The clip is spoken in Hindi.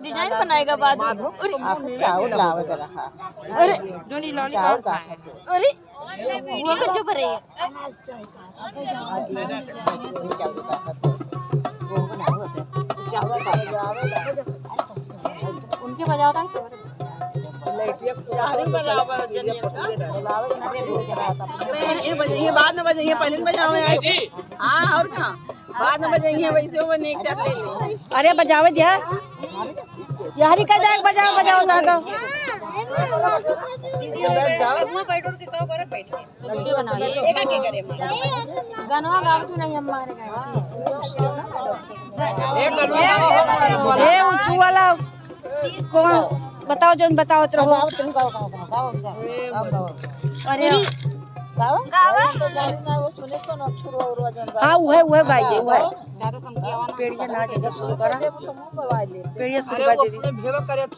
डिजाइन बनाएगा बाद में। आपको चावल लावे जरा। अरे जोनी लॉलीपॉप अरे वो को चुप रही उनके बजाओ था ये बाद में बजेंगे, पहले बजावे। हाँ और कहाँ बाद में बजेंगे, वैसे वो नहीं चल रही। अरे बजावे दिया यारी का जाए, बजाओ बजाओ ना तो गाना गाओ तू नहीं हमारे ए ऊंचू वाला कौन बताओ, जो बताओ तो रहो। तुम गाओ गाओ गाओ गाओ गाओ। अरे गाओ गाओ वो सुने सुनो छुरो और वजन। हां वो गाई जे वो ज्यादा समझियावा ना पेड़िया ना जे शुरू करा पेड़िया शुरू कर दे।